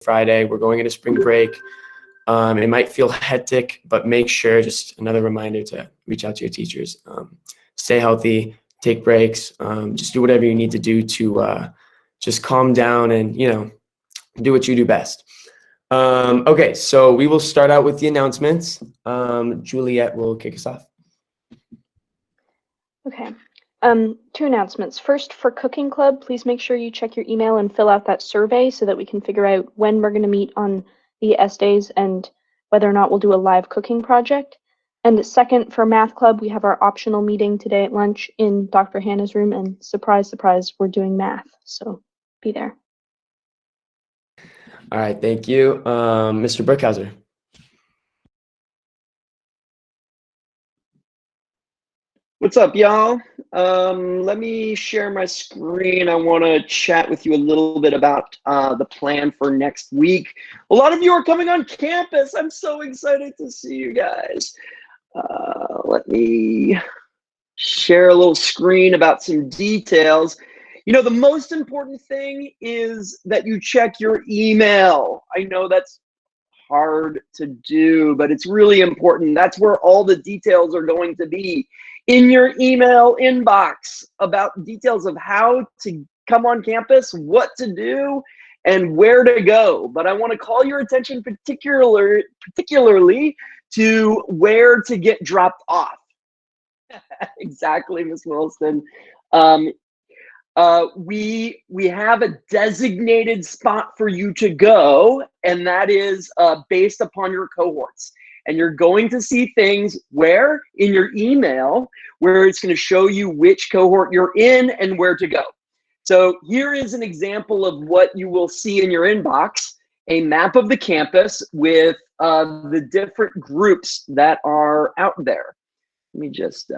Friday. We're going into spring break. It might feel hectic, but make sure, just another reminder to reach out to your teachers. Stay healthy, take breaks, just do whatever you need to do to just calm down and, do what you do best. Okay, so we will start out with the announcements. Juliet will kick us off. Okay. 2 announcements. First, for Cooking Club, please make sure you check your email and fill out that survey so that we can figure out when we're going to meet on the S days and whether or not we'll do a live cooking project. And second, for Math Club, we have our optional meeting today at lunch in Dr. Hannah's room, and surprise, surprise, we're doing math. So be there. All right, thank you. Mr. Brookhauser. What's up, y'all? Let me share my screen. I want to chat with you a little bit about the plan for next week. A lot of you are coming on campus. I'm so excited to see you guys. Let me share a little screen about some details. The most important thing is that you check your email. I know that's hard to do, but it's really important. That's where all the details are going to be. In your email inbox about details of how to come on campus, what to do, and where to go. But I want to call your attention particularly to where to get dropped off. Exactly, Ms. Wilson. We have a designated spot for you to go, and that is based upon your cohorts. And you're going to see things where in your email where it's going to show you which cohort you're in and where to go. So here is an example of what you will see in your inbox, a map of the campus with the different groups that are out there. Let me just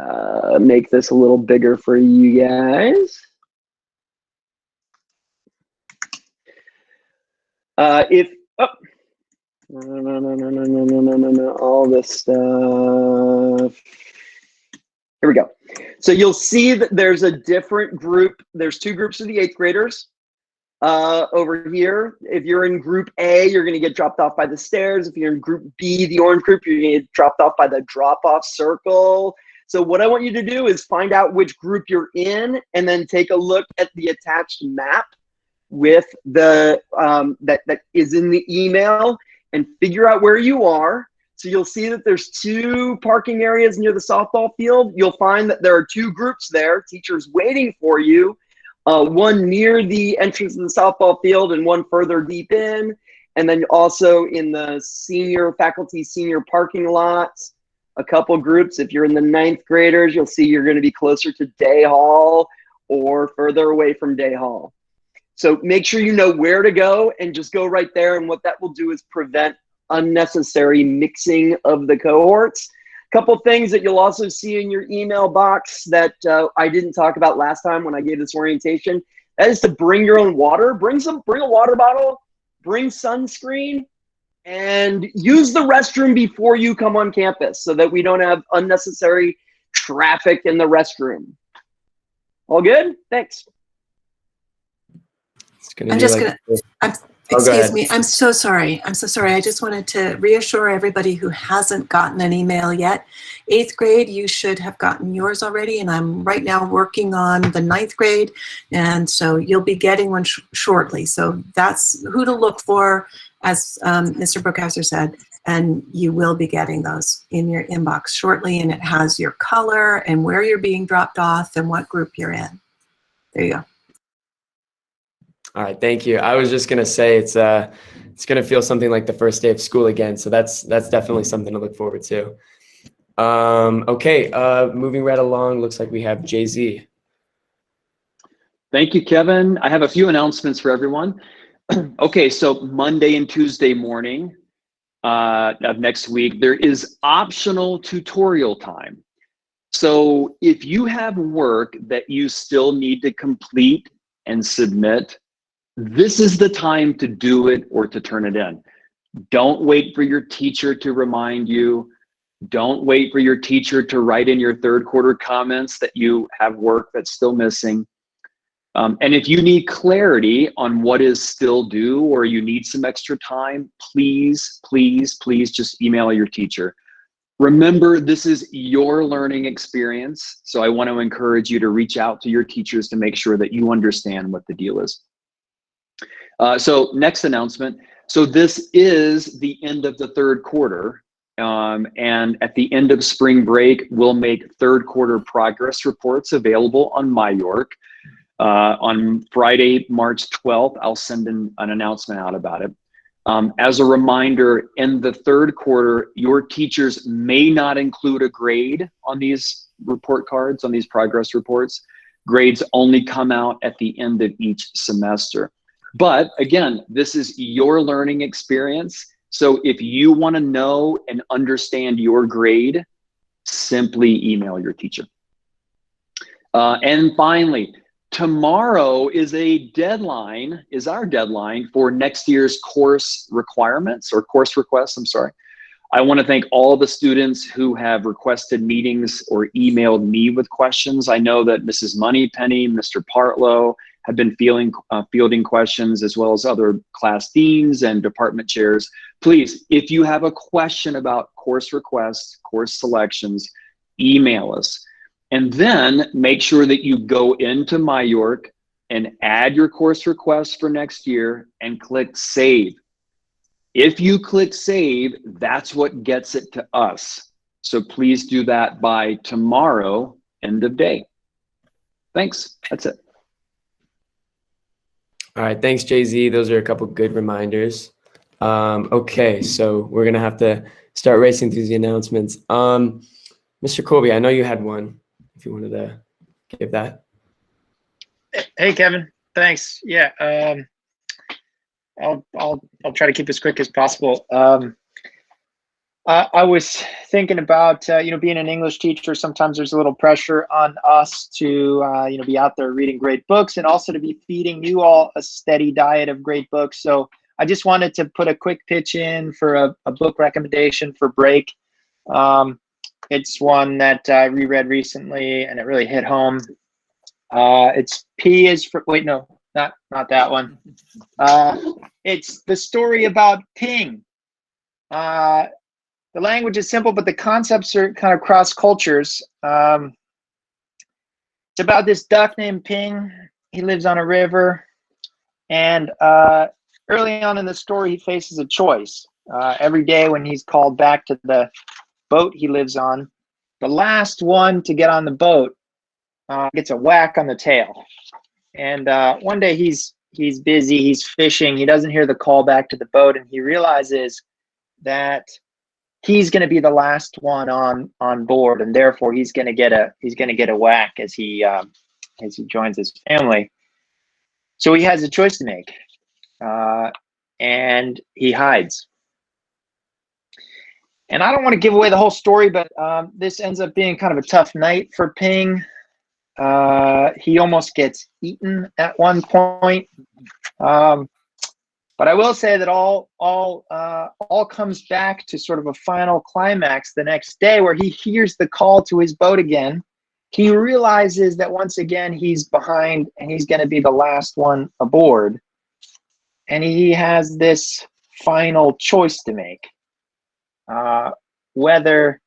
make this a little bigger for you guys. No, all this stuff. Here we go. So you'll see that there's a different group. There's 2 groups of the 8th graders over here. If you're in group A, you're going to get dropped off by the stairs. If you're in group B, the orange group, you're going to get dropped off by the drop-off circle. So what I want you to do is find out which group you're in and then take a look at the attached map with the that is in the email and figure out where you are. So you'll see that there's 2 parking areas near the softball field. You'll find that there are 2 groups there, teachers waiting for you, one near the entrance of the softball field and one further deep in. And then also in the faculty senior parking lots, a couple groups. If you're in the 9th graders, you'll see you're going to be closer to day hall or further away from day hall. So make sure you know where to go and just go right there. And what that will do is prevent unnecessary mixing of the cohorts. A couple things that you'll also see in your email box that I didn't talk about last time when I gave this orientation. That is to bring your own water. Bring a water bottle, bring sunscreen, and use the restroom before you come on campus so that we don't have unnecessary traffic in the restroom. All good? Thanks. Excuse me. I'm so sorry. I just wanted to reassure everybody who hasn't gotten an email yet. 8th grade, you should have gotten yours already, and I'm right now working on the 9th grade, and so you'll be getting one shortly. So that's who to look for, as Mr. Brookhauser said, and you will be getting those in your inbox shortly, and it has your color and where you're being dropped off and what group you're in. There you go. All right, thank you. I was just gonna say it's gonna feel something like the first day of school again, so that's definitely something to look forward to. Okay, moving right along, looks like we have Jay-Z. Thank you, Kevin. I have a few announcements for everyone. Okay, so Monday and Tuesday morning of next week, there is optional tutorial time. So if you have work that you still need to complete and submit, this is the time to do it or to turn it in. Don't wait for your teacher to remind you. Don't wait for your teacher to write in your 3rd quarter comments that you have work that's still missing. And if you need clarity on what is still due or you need some extra time, please, please, please just email your teacher. Remember, this is your learning experience, so I want to encourage you to reach out to your teachers to make sure that you understand what the deal is. So next announcement. So this is the end of the third quarter. And at the end of spring break, we'll make third quarter progress reports available on MyYork. On Friday, March 12th, I'll send an announcement out about it. As a reminder, in the third quarter, your teachers may not include a grade on these report cards, on these progress reports. Grades only come out at the end of each semester. But again, this is your learning experience. So if you want to know and understand your grade, simply email your teacher. And finally, tomorrow is our deadline for next year's course requirements or course requests, I'm sorry. I want to thank all the students who have requested meetings or emailed me with questions. I know that Mrs. Moneypenny, Mr. Partlow have been fielding questions, as well as other class deans and department chairs. Please, if you have a question about course requests, course selections, email us. And then make sure that you go into MyYork and add your course requests for next year and click Save. If you click Save, that's what gets it to us. So please do that by tomorrow, end of day. Thanks. That's it. All right, thanks, Jay-Z. Those are a couple good reminders. Okay, so we're gonna have to start racing through the announcements. Mr. Colby, I know you had one. If you wanted to give that. Hey, Kevin. Thanks. Yeah. I'll try to keep as quick as possible. I was thinking about being an English teacher. Sometimes there's a little pressure on us to be out there reading great books and also to be feeding you all a steady diet of great books. So I just wanted to put a quick pitch in for a book recommendation for break. It's one that I reread recently and it really hit home. It's P is for, wait, no, not that one. It's the story about ping. The language is simple, but the concepts are kind of cross cultures. It's about this duck named Ping. He lives on a river, and early on in the story, he faces a choice. Every day when he's called back to the boat he lives on, the last one to get on the boat gets a whack on the tail. And one day he's busy, he's fishing, he doesn't hear the call back to the boat, and he realizes that he's going to be the last one on board, and therefore he's going to get a whack as he joins his family. So he has a choice to make, and he hides. And I don't want to give away the whole story, but this ends up being kind of a tough night for Ping. He almost gets eaten at one point. But I will say that all comes back to sort of a final climax the next day where he hears the call to his boat again. He realizes that once again he's behind and he's going to be the last one aboard. And he has this final choice to make. Whether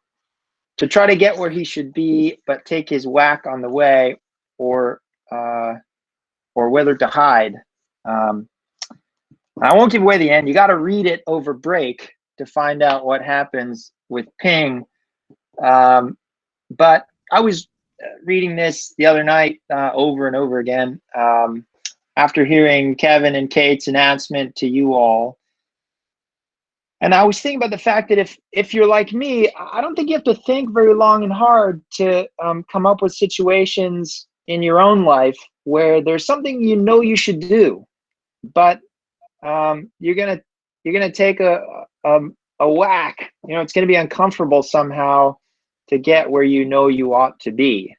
to try to get where he should be but take his whack on the way, or whether to hide. I won't give away the end. You got to read it over break to find out what happens with Ping. But I was reading this the other night over and over again after hearing Kevin and Kate's announcement to you all. And I was thinking about the fact that if you're like me, I don't think you have to think very long and hard to come up with situations in your own life where there's something you know you should do, but you're gonna take a whack. It's gonna be uncomfortable somehow to get where you know you ought to be.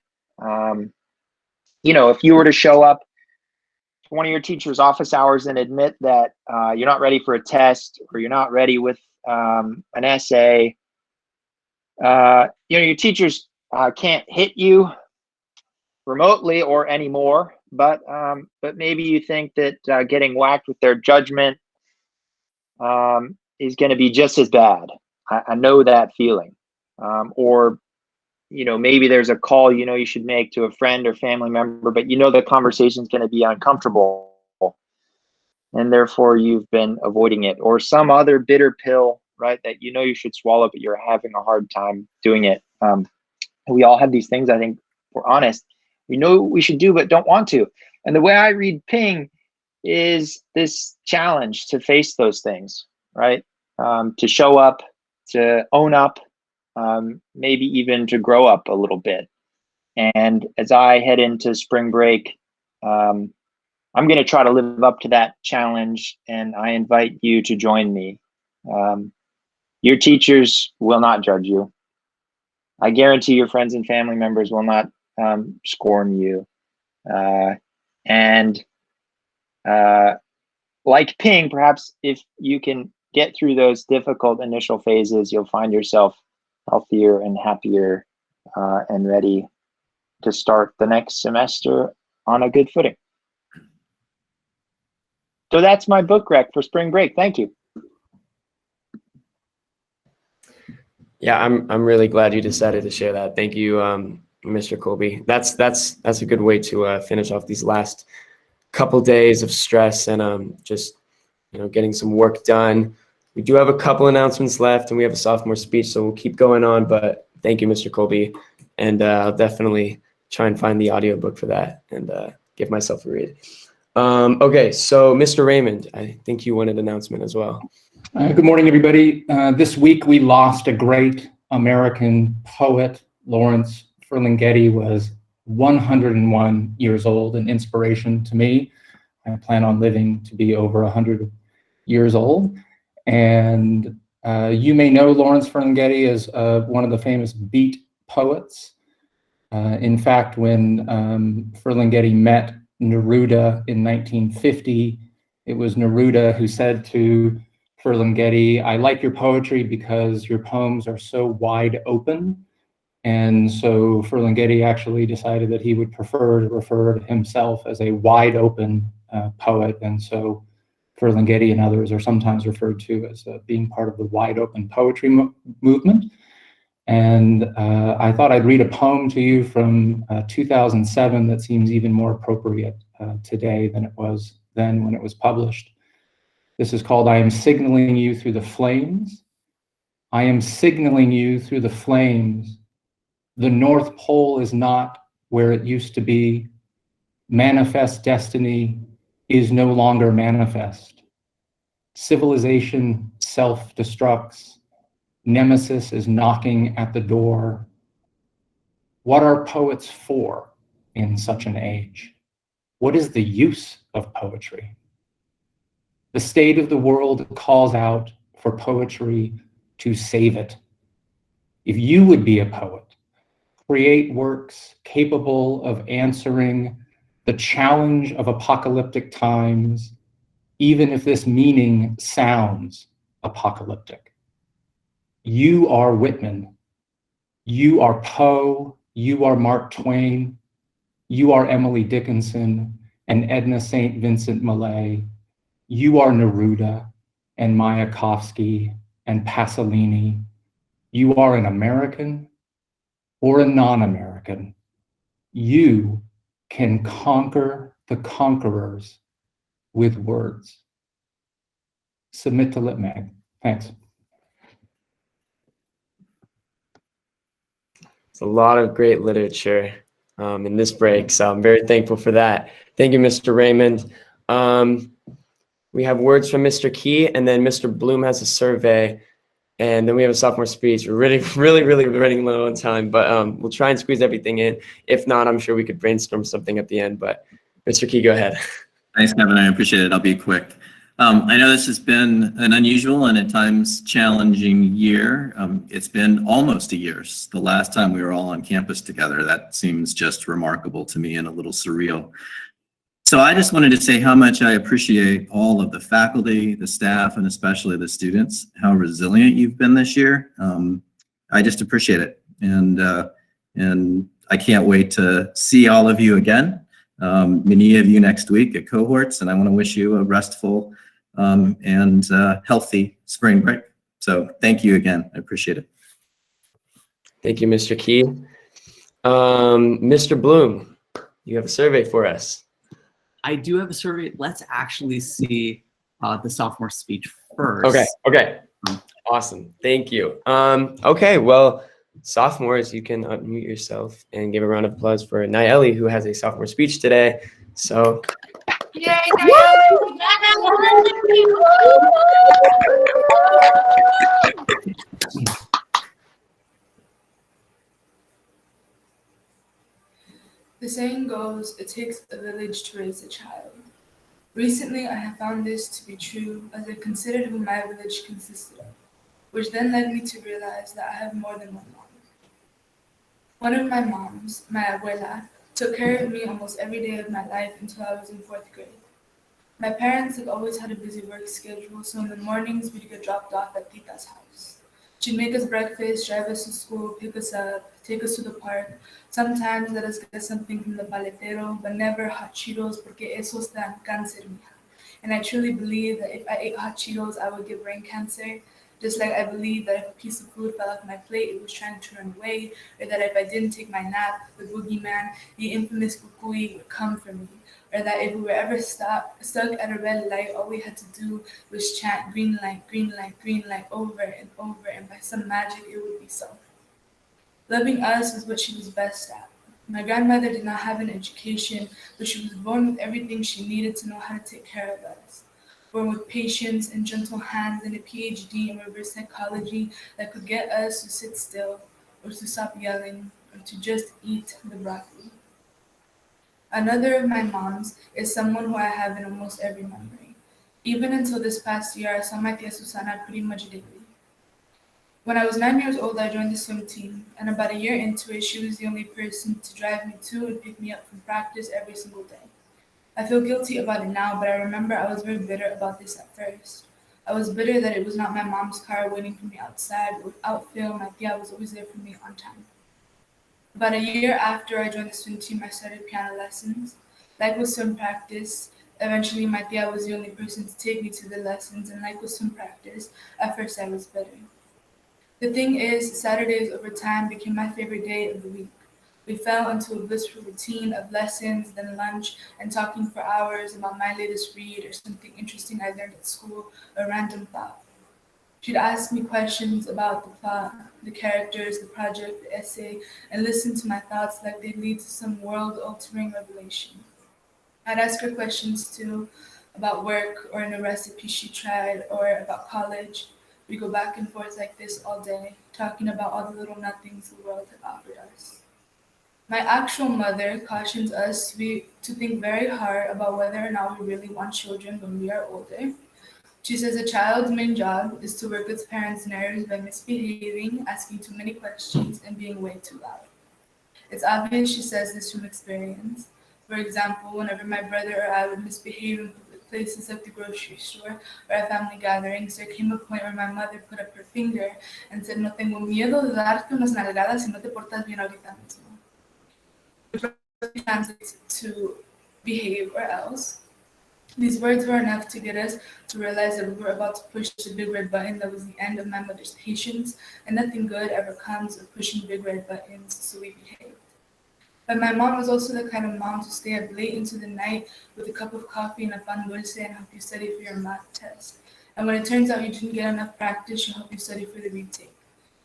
If you were to show up to one of your teacher's office hours and admit that you're not ready for a test or you're not ready with an essay, your teachers can't hit you remotely or anymore, but maybe you think that getting whacked with their judgment is going to be just as bad. I know that feeling. Or, maybe there's a call you should make to a friend or family member, but the conversation is going to be uncomfortable, and therefore you've been avoiding it. Or some other bitter pill, right, that you should swallow, but you're having a hard time doing it. We all have these things, I think, if we're honest. We know we should do, but don't want to. And the way I read Ping is this challenge to face those things, right? To show up, to own up, maybe even to grow up a little bit. And as I head into spring break, I'm going to try to live up to that challenge, and I invite you to join me. Your teachers will not judge you. I guarantee your friends and family members will not scorn you. And like Ping, perhaps if you can get through those difficult initial phases, you'll find yourself healthier and happier and ready to start the next semester on a good footing. So that's my book rec for spring break. Thank you. Yeah, I'm really glad you decided to share that. Thank you, Mr. Colby. That's a good way to finish off these last couple days of stress and just getting some work done. We do have a couple announcements left, and we have a sophomore speech, so we'll keep going on. But thank you, Mr. Colby, and I'll definitely try and find the audiobook for that and give myself a read. Okay, so Mr. Raymond, I think you wanted an announcement as well. Good morning, everybody. This week we lost a great American poet. Lawrence Ferlingetti was 101 years old, an inspiration to me. I plan on living to be over 100 years old. And you may know Lawrence Ferlingetti as one of the famous beat poets. In fact, when Ferlingetti met Neruda in 1950, it was Neruda who said to Ferlingetti, "I like your poetry because your poems are so wide open." And so Ferlingetti actually decided that he would prefer to refer to himself as a wide open poet. And so Ferlingetti and others are sometimes referred to as being part of the wide open poetry movement. And I thought I'd read a poem to you from 2007 that seems even more appropriate today than it was then when it was published. This is called "I Am Signaling You Through the Flames." I am signaling you through the flames. The North Pole is not where it used to be. Manifest destiny is no longer manifest. Civilization self-destructs. Nemesis is knocking at the door. What are poets for in such an age? What is the use of poetry? The state of the world calls out for poetry to save it. If you would be a poet, create works capable of answering the challenge of apocalyptic times, even if this meaning sounds apocalyptic. You are Whitman. You are Poe. You are Mark Twain. You are Emily Dickinson and Edna St. Vincent Millay. You are Neruda and Mayakovsky and Pasolini. You are an American or a non-American. You can conquer the conquerors with words. Submit to LitMag. Thanks. It's a lot of great literature in this break, so I'm very thankful for that. Thank you, Mr. Raymond. We have words from Mr. Key, and then Mr. Bloom has a survey, and then we have a sophomore speech. We're really running low on time, but we'll try and squeeze everything in. If not, I'm sure we could brainstorm something at the end, but Mr. Key, go ahead. Thanks, Kevin. I appreciate it. I'll be quick. I know this has been an unusual and at times challenging year. It's been almost a year. The last time we were all on campus together, that seems just remarkable to me and a little surreal. So I just wanted to say how much I appreciate all of the faculty, the staff, and especially the students, how resilient you've been this year. I just appreciate it. And I can't wait to see all of you again many of you next week at cohorts, and I want to wish you a restful and healthy spring break. So thank you again. I appreciate it. Thank you, Mr. Key. Mr. Bloom, you have a survey for us. I do have a survey. Let's actually see the sophomore speech first. Okay. Awesome. Thank you. Okay, well, sophomores, you can unmute yourself and give a round of applause for Nayeli, who has a sophomore speech today. So, yay, The saying goes, it takes a village to raise a child. Recently, I have found this to be true as I considered who my village consisted of, which then led me to realize that I have more than one mom. One of my moms, my abuela, took care of me almost every day of my life until I was in 4th grade. My parents have always had a busy work schedule, so in the mornings we'd get dropped off at Tita's house. She'd make us breakfast, drive us to school, pick us up, take us to the park, sometimes let us get something from the paletero, but never hot Cheetos porque esos dan cáncer, mija. And I truly believe that if I ate hot Cheetos, I would get brain cancer. Just like I believe that if a piece of food fell off my plate, it was trying to run away, or that if I didn't take my nap, the boogeyman, the infamous kukui, would come for me. Or that if we were ever stuck at a red light, all we had to do was chant green light, green light, green light over and over, and by some magic it would be solved. Loving us was what she was best at. My grandmother did not have an education, but she was born with everything she needed to know how to take care of us. Born with patience and gentle hands and a PhD in reverse psychology that could get us to sit still, or to stop yelling, or to just eat the broccoli. Another of my moms is someone who I have in almost every memory. Even until this past year, I saw my tia Susana pretty much daily. When I was 9 years old, I joined the swim team, and about a year into it, she was the only person to drive me to and pick me up from practice every single day. I feel guilty about it now, but I remember I was very bitter about this at first. I was bitter that it was not my mom's car waiting for me outside, but without fail, my tia was always there for me on time. About a year after I joined the swim team, I started piano lessons. Like with swim practice, eventually my tia was the only person to take me to the lessons, and like with swim practice, at first I was bitter. The thing is, Saturdays over time became my favorite day of the week. We fell into a blissful routine of lessons, then lunch, and talking for hours about my latest read or something interesting I learned at school, or random thought. She'd ask me questions about the plot, the characters, the project, the essay, and listen to my thoughts like they'd lead to some world-altering revelation. I'd ask her questions too, about work or a new recipe she tried, or about college. We go back and forth like this all day, talking about all the little nothings the world had offered us. My actual mother cautions us to think very hard about whether or not we really want children when we are older. She says a child's main job is to work its parents' nerves by misbehaving, asking too many questions, and being way too loud. It's obvious she says this from experience. For example, whenever my brother or I would misbehave in public places like the grocery store or at family gatherings, there came a point where my mother put up her finger and said, "No tengo miedo de darte unas nalgadas si no te portas bien ahorita mismo." Which translates to behave or else. These words were enough to get us to realize that we were about to push the big red button that was the end of my mother's patience, and nothing good ever comes of pushing big red buttons, so we behaved. But my mom was also the kind of mom to stay up late into the night with a cup of coffee and a pan dulce and help you study for your math test. And when it turns out you didn't get enough practice, she'll help you study for the retake.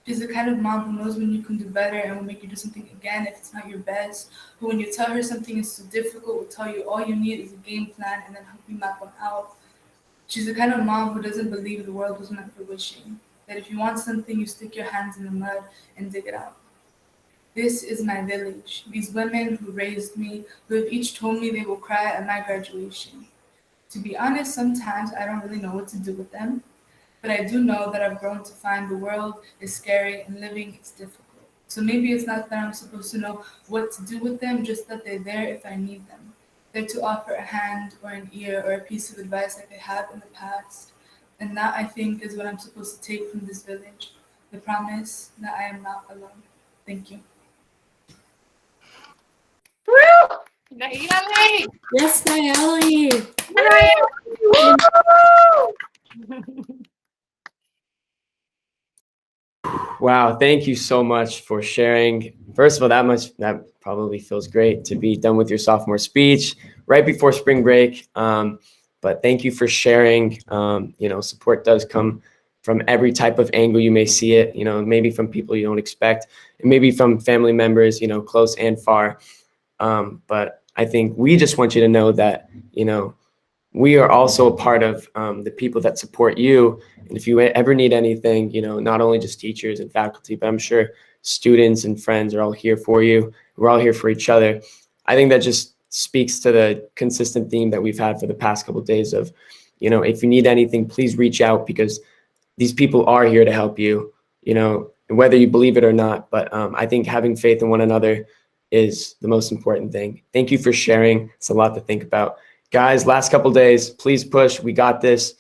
She's the kind of mom who knows when you can do better and will make you do something again if it's not your best, who when you tell her something is too difficult will tell you all you need is a game plan and then help you map one out. She's the kind of mom who doesn't believe the world was meant for wishing, that if you want something, you stick your hands in the mud and dig it out. This is my village, these women who raised me, who have each told me they will cry at my graduation. To be honest, sometimes I don't really know what to do with them. But I do know that I've grown to find the world is scary and living is difficult. So maybe it's not that I'm supposed to know what to do with them, just that they're there if I need them. They're to offer a hand or an ear or a piece of advice like I have in the past. And that, I think, is what I'm supposed to take from this village, the promise that I am not alone. Thank you. Nayeli! Yes, Nayeli. Wow, thank you so much for sharing. First of all, that probably feels great to be done with your sophomore speech right before spring break. But thank you for sharing. Support does come from every type of angle you may see it, maybe from people you don't expect, and maybe from family members, close and far. But I think we just want you to know that, we are also a part of the people that support you. And if you ever need anything, not only just teachers and faculty, but I'm sure students and friends are all here for you. We're all here for each other. I think that just speaks to the consistent theme that we've had for the past couple of days of, if you need anything, please reach out, because these people are here to help you, whether you believe it or not. But I think having faith in one another is the most important thing. Thank you for sharing. It's a lot to think about. Guys, last couple days, please push. We got this.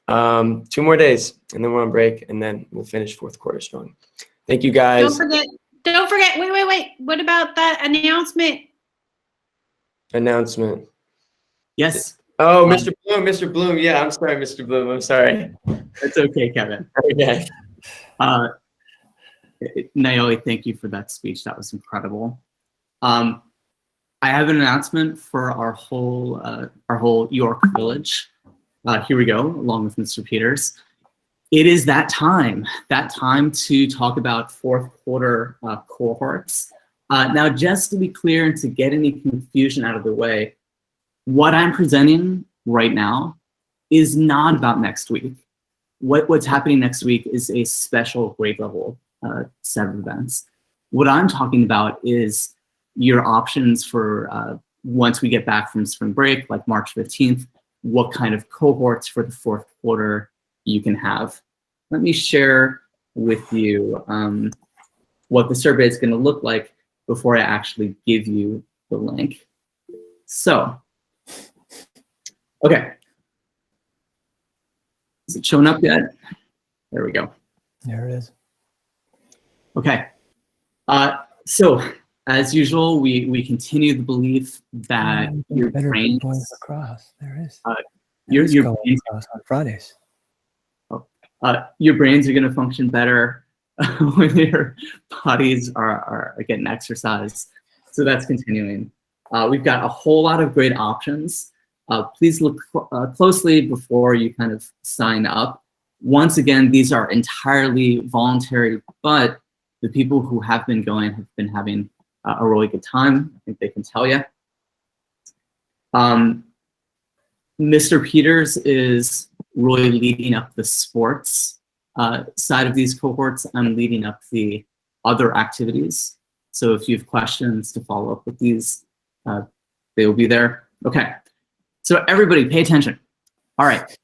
2 more days, and then we're on break, and then we'll finish fourth quarter strong. Thank you, guys. Don't forget. Wait. What about that announcement? Announcement. Yes. Oh, Mr. Bloom. Yeah, I'm sorry, Mr. Bloom. I'm sorry. It's okay, Kevin. Okay. Nayeli, thank you for that speech. That was incredible. I have an announcement for our whole York Village. Here we go, along with Mr. Peters. It is that time to talk about fourth quarter cohorts. Now, just to be clear and to get any confusion out of the way, what I'm presenting right now is not about next week. What's happening next week is a special grade level set of events. What I'm talking about is your options for once we get back from spring break, like March 15th, what kind of cohorts for the fourth quarter you can have. Let me share with you what the survey is going to look like before I actually give you the link. So, okay. Is it showing up yet? There we go. There it is. Okay. So, as usual, we continue the belief that your brain going across. There it is. Your brains on Fridays. Your brains are going to function better when your bodies are getting exercise. So that's continuing. We've got a whole lot of great options. Please look closely before you kind of sign up. Once again, these are entirely voluntary, but the people who have been going have been having a really good time. I think they can tell you. Mr. Peters is really leading up the sports side of these cohorts. I'm leading up the other activities. So if you have questions to follow up with these, they will be there. Okay, so everybody pay attention. All right,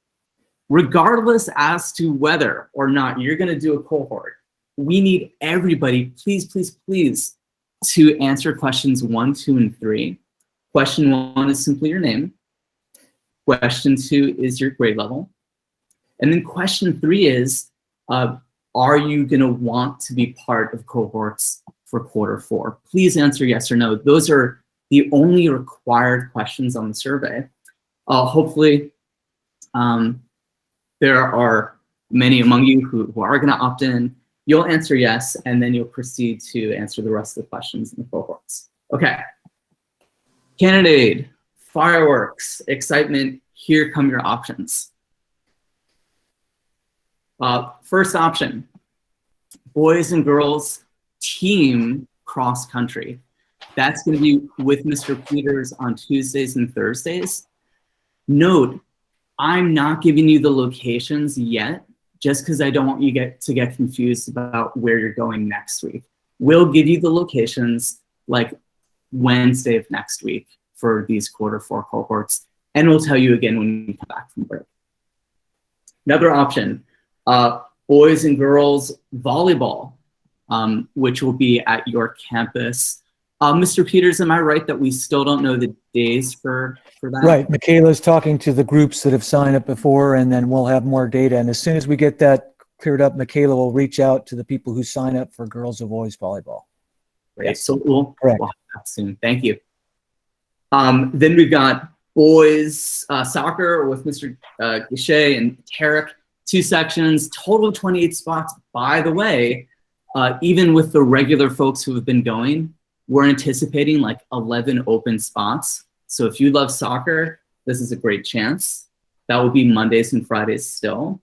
regardless as to whether or not you're gonna do a cohort, we need everybody, please, to answer questions 1, 2, and 3. Question 1 is simply your name. Question 2 is your grade level. And then question 3 is, are you gonna want to be part of cohorts for quarter 4? Please answer yes or no. Those are the only required questions on the survey. Hopefully, there are many among you who are gonna opt in. You'll answer yes, and then you'll proceed to answer the rest of the questions in the cohorts. Okay. Candidate, fireworks, excitement, here come your options. First option, boys and girls team cross country. That's gonna be with Mr. Peters on Tuesdays and Thursdays. Note, I'm not giving you the locations yet, just because I don't want you to get confused about where you're going next week. We'll give you the locations like Wednesday of next week for these quarter 4 cohorts, and we'll tell you again when we come back from break. Another option, boys and girls volleyball, which will be at your campus. Mr. Peters, am I right that we still don't know the days for that? Right. Michaela's talking to the groups that have signed up before, and then we'll have more data. And as soon as we get that cleared up, Michaela will reach out to the people who sign up for girls or boys volleyball. Great. So we'll have that soon. Thank you. Then we've got boys soccer with Mr. Guichet and Tarek, 2 sections, total of 28 spots. By the way, even with the regular folks who have been going, we're anticipating like 11 open spots. So if you love soccer, this is a great chance. That will be Mondays and Fridays still.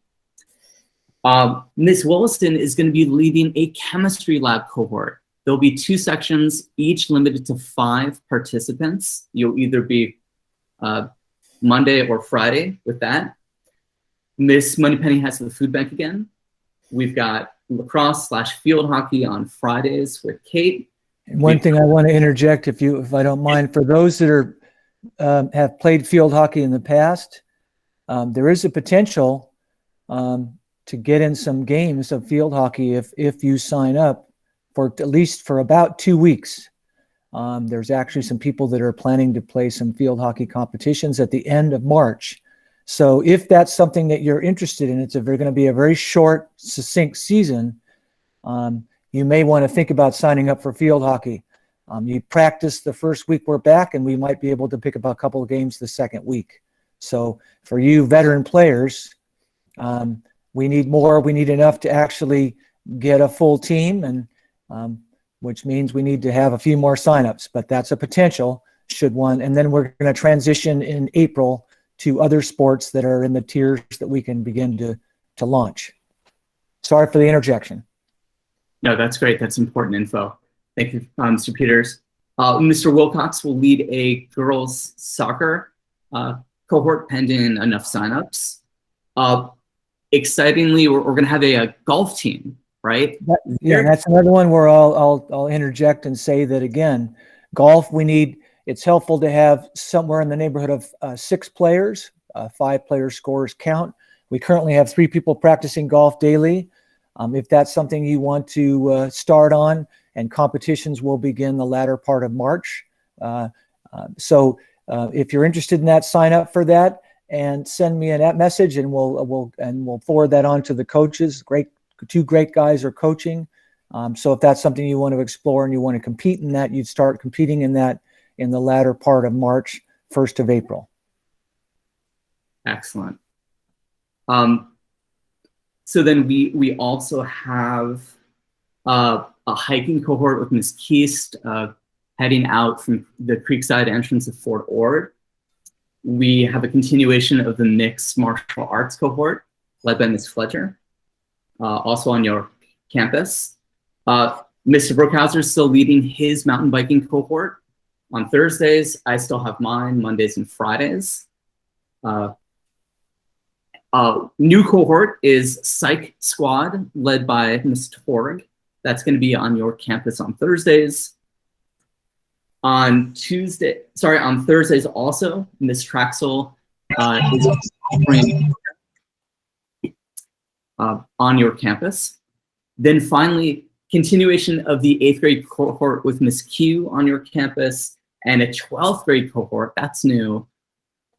Ms. Williston is going to be leading a chemistry lab cohort. There'll be 2 sections, each limited to 5 participants. You'll either be Monday or Friday with that. Miss Moneypenny has the food bank again. We've got lacrosse/field hockey on Fridays with Kate. And one thing I want to interject, if I don't mind, for those that are have played field hockey in the past, there is a potential to get in some games of field hockey if you sign up for at least for about 2 weeks. There's actually some people that are planning to play some field hockey competitions at the end of March. So if that's something that you're interested in, it's going to be a very short, succinct season. You may want to think about signing up for field hockey. You practice the first week we're back, and we might be able to pick up a couple of games the second week. So for you veteran players, we need more. We need enough to actually get a full team, and which means we need to have a few more signups. But that's a potential should one. And then we're going to transition in April to other sports that are in the tiers that we can begin to launch. Sorry for the interjection. No, that's great. That's important info. Thank you, Mr. Peters. Mr. Wilcox will lead a girls soccer cohort pending enough signups. Excitingly, we're going to have a golf team, right? That's another one where I'll interject and say that again, golf, it's helpful to have somewhere in the neighborhood of 6 players, 5 player scores count. We currently have 3 people practicing golf daily. If that's something you want to start on, and competitions will begin the latter part of March. So if you're interested in that, sign up for that and send me a message, and we'll forward that on to the coaches. 2 great guys are coaching. So if that's something you want to explore and you want to compete in that, you'd start competing in that in the latter part of March, 1st of April. Excellent. So then we also have a hiking cohort with Ms. Keast heading out from the Creekside entrance of Fort Ord. We have a continuation of the mixed martial arts cohort led by Ms. Fletcher, also on your campus. Mr. Brookhauser is still leading his mountain biking cohort on Thursdays. I still have mine Mondays and Fridays. New cohort is Psych Squad led by Ms. Torg. That's going to be on your campus on Thursdays. On Thursdays also, Ms. Traxel is offering on your campus. Then finally, continuation of the 8th grade cohort with Ms. Q on your campus, and a 12th grade cohort, that's new,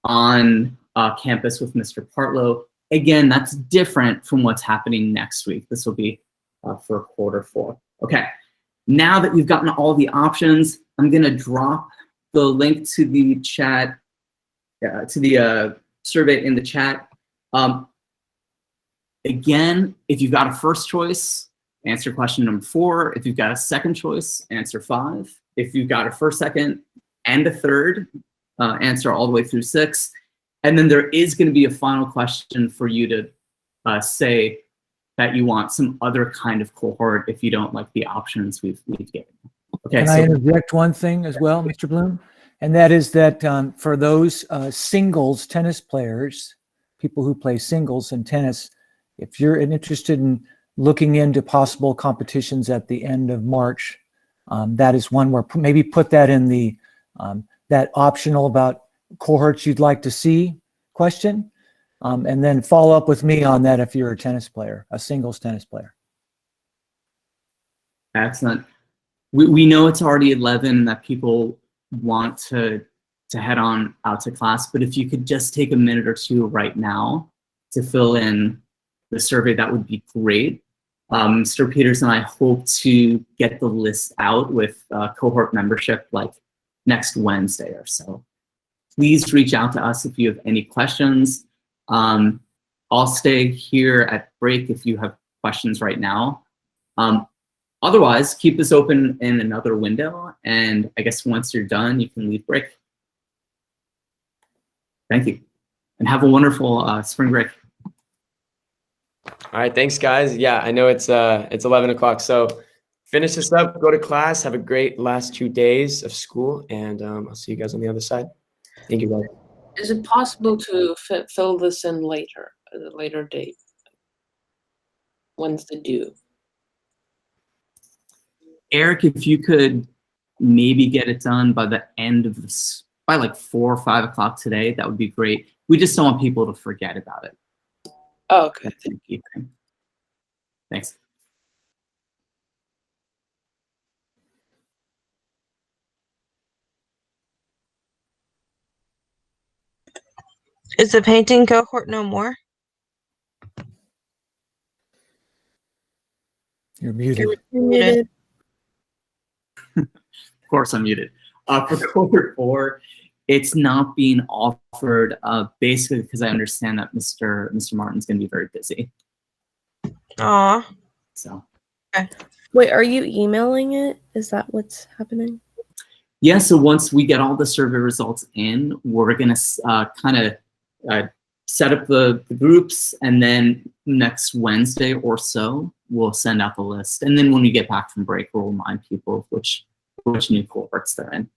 on campus with Mr. Partlow. Again, that's different from what's happening next week. This will be for quarter 4. Okay, now that you've gotten all the options, I'm gonna drop the link to the chat, to the survey in the chat. Again, if you've got a first choice, answer question number 4. If you've got a second choice, answer 5. If you've got a first, second, and a third, answer all the way through 6. And then there is going to be a final question for you to say that you want some other kind of cohort if you don't like the options we've given. Okay. Can I interject one thing as well, Mr. Bloom? And that is that for those singles tennis players, people who play singles in tennis, if you're interested in looking into possible competitions at the end of March, that is one where maybe put that in the that optional about cohorts you'd like to see question, and then follow up with me on that if you're a tennis player, a singles tennis player. Excellent. We know it's already 11 and that people want to head on out to class, but if you could just take a minute or 2 right now to fill in the survey, that would be great. Mr. Peters and I hope to get the list out with cohort membership like next Wednesday or so. Please reach out to us if you have any questions. I'll stay here at break if you have questions right now. Otherwise, keep this open in another window, and I guess once you're done, you can leave break. Thank you, and have a wonderful spring break. All right, thanks, guys. Yeah, I know it's 11 o'clock, so finish this up, go to class, have a great last 2 days of school, and I'll see you guys on the other side. Thank you, guys. Is it possible to fill this in later, at a later date? When's the due? Eric, if you could maybe get it done by the end of this, by like 4 or 5 o'clock today, that would be great. We just don't want people to forget about it. Oh, okay. Thank you. Thanks. Is the painting cohort no more? You're muted. You're muted. Of course I'm muted. For cohort 4, it's not being offered basically because I understand that Mr. Martin's going to be very busy. Aw. So. Okay. Wait, are you emailing it? Is that what's happening? Yeah, so once we get all the survey results in, we're going to kind of set up the groups, and then next Wednesday or so, we'll send out the list. And then when we get back from break, we'll remind people of which new cohorts they're in.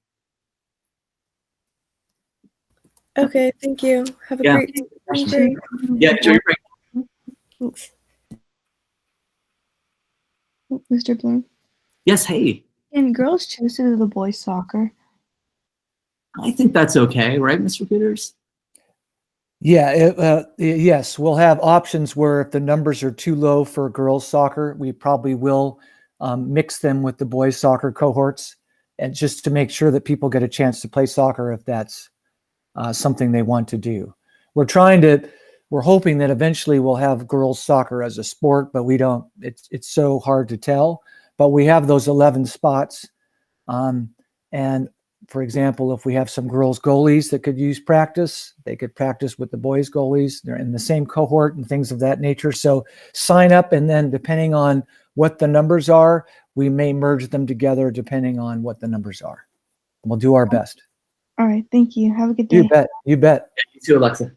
Okay, thank you. Have a great day. Yeah, enjoy your break. Thanks. Mr. Bloom, Yes, hey. can girls choose to do the boys' soccer? I think that's okay, right, Mr. Peters? Yeah, yes, we'll have options where if the numbers are too low for girls soccer, we probably will mix them with the boys soccer cohorts, and just to make sure that people get a chance to play soccer if that's something they want to do. We're hoping that eventually we'll have girls soccer as a sport, but we don't, it's so hard to tell. But we have those 11 spots. And for example, if we have some girls goalies that could use practice, they could practice with the boys goalies. They're in the same cohort and things of that nature. So sign up, and then depending on what the numbers are, we may merge them together depending on what the numbers are. We'll do our best. All right, thank you. Have a good day. You bet. You bet. You too, Alexa.